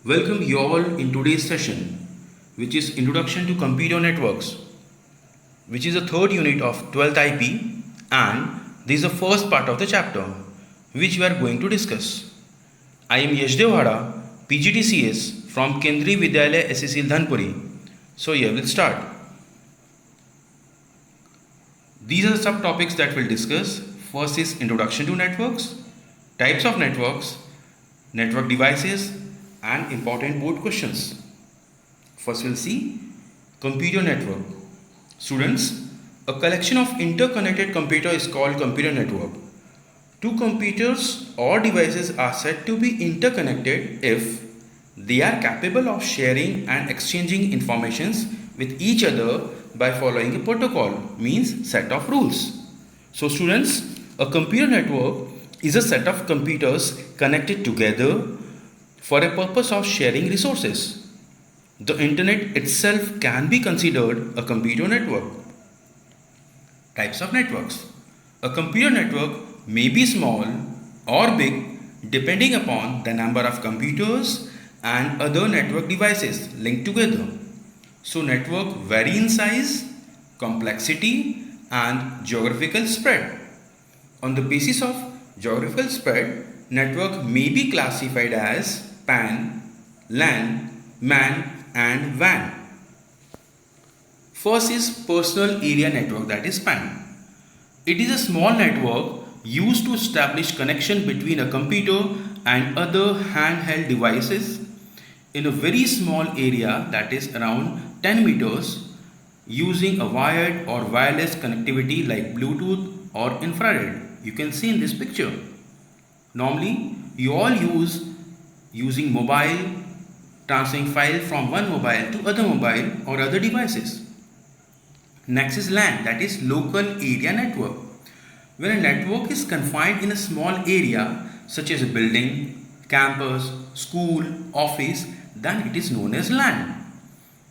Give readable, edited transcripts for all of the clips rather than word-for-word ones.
Welcome you all in today's session, which is Introduction to Computer Networks, which is the third unit of 12th IP, and this is the first part of the chapter, which we are going to discuss. I am Yashdev Hada, PGDCS from Kendriya Vidyalaya SEC Dhanpuri. So here we'll start. These are the subtopics that we'll discuss. First is Introduction to Networks, types of networks, network devices, and important board questions. First we'll see computer network. Students, a collection of interconnected computers is called computer network. Two computers or devices are said to be interconnected if they are capable of sharing and exchanging informations with each other by following a protocol, means set of rules. So students, a computer network is a set of computers connected together for a purpose of sharing resources. The internet itself can be considered a computer network. Types of networks. A computer network may be small or big depending upon the number of computers and other network devices linked together. So network vary in size, complexity and geographical spread. On the basis of geographical spread, network may be classified as PAN, LAN, MAN and WAN. First is personal area network, that is PAN. It is a small network used to establish connection between a computer and other handheld devices in a very small area, that is around 10 meters, using a wired or wireless connectivity like Bluetooth or infrared. You can see in this picture. Normally you all using mobile, transferring file from one mobile to other mobile or other devices. Next is LAN, that is local area network. When a network is confined in a small area such as a building, campus, school, office, then it is known as LAN.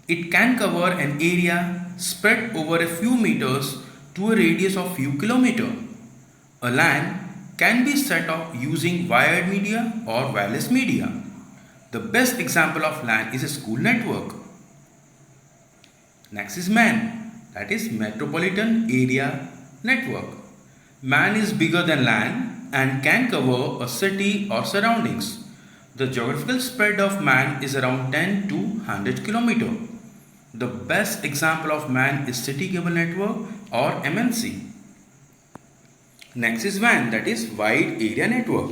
It can cover an area spread over a few meters to a radius of few kilometers. A LAN can be set up using wired media or wireless media. The best example of LAN is a school network. Next is MAN, that is Metropolitan Area Network. MAN is bigger than LAN and can cover a city or surroundings. The geographical spread of MAN is around 10 to 100 km. The best example of MAN is City Cable Network or MNC. Next is WAN, that is Wide Area Network.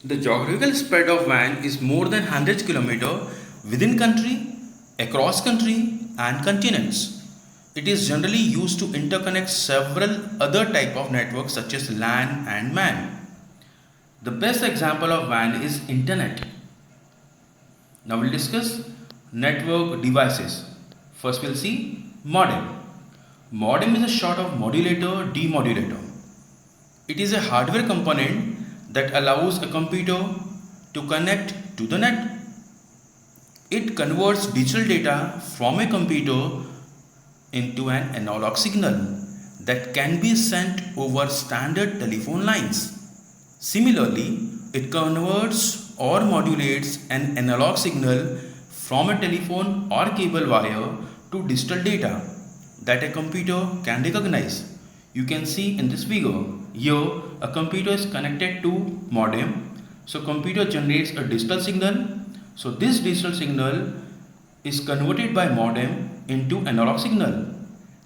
The geographical spread of WAN is more than 100 km within country, across country and continents. It is generally used to interconnect several other type of networks such as LAN and MAN. The best example of WAN is Internet. Now we'll discuss network devices. First we'll see modem. Modem is a short of modulator demodulator. It is a hardware component that allows a computer to connect to the net. It converts digital data from a computer into an analog signal that can be sent over standard telephone lines. Similarly, it converts or modulates an analog signal from a telephone or cable wire to digital data that a computer can recognize. You can see in this figure, here a computer is connected to modem. So computer generates a digital signal. So this digital signal is converted by modem into analog signal.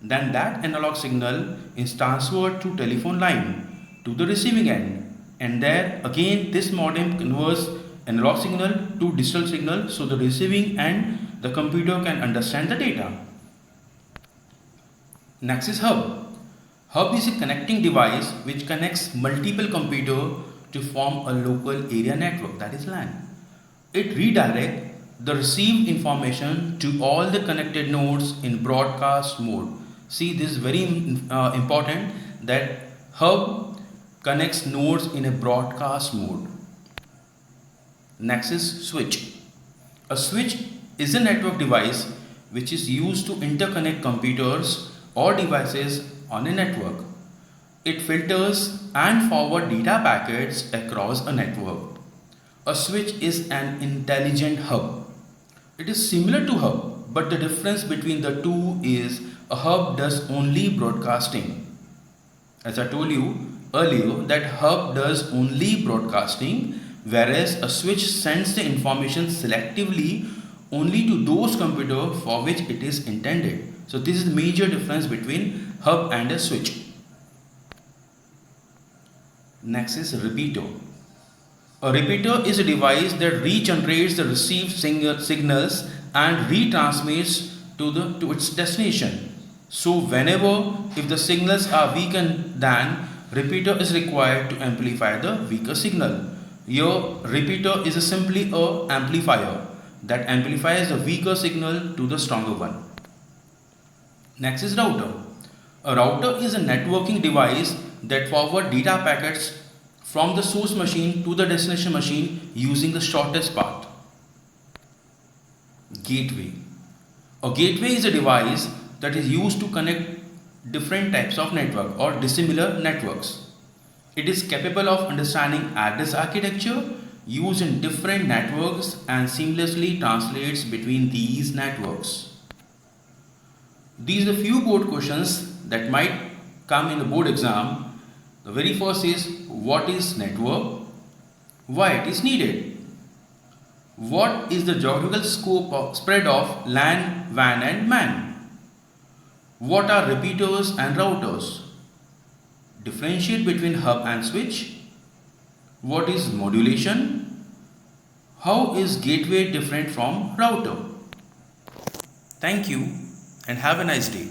Then that analog signal is transferred through telephone line to the receiving end. And there again this modem converts analog signal to digital signal, so the receiving end the computer can understand the data. Next is hub. Hub is a connecting device which connects multiple computers to form a local area network, that is LAN. It redirects the received information to all the connected nodes in broadcast mode. See, this is very important, that hub connects nodes in a broadcast mode. Next is switch. A switch is a network device which is used to interconnect computers or devices on a network. It filters and forwards data packets across a network. A switch is an intelligent hub. It is similar to hub, but the difference between the two is a hub does only broadcasting. As I told you earlier, that hub does only broadcasting, whereas a switch sends the information selectively only to those computers for which it is intended. So this is the major difference between hub and a switch. Next is repeater. A repeater is a device that regenerates the received signals and retransmits to its destination. So whenever if the signals are weaker, then repeater is required to amplify the weaker signal. Your repeater is simply a amplifier that amplifies the weaker signal to the stronger one. Next is router. A router is a networking device that forwards data packets from the source machine to the destination machine using the shortest path. Gateway. A gateway is a device that is used to connect different types of network or dissimilar networks. It is capable of understanding address architecture used in different networks and seamlessly translates between these networks. These are the few board questions that might come in the board exam. The very first is, what is network? Why it is needed? What is the geographical spread of LAN, WAN and MAN? What are repeaters and routers? Differentiate between hub and switch. What is modulation? How is gateway different from router? Thank you and have a nice day.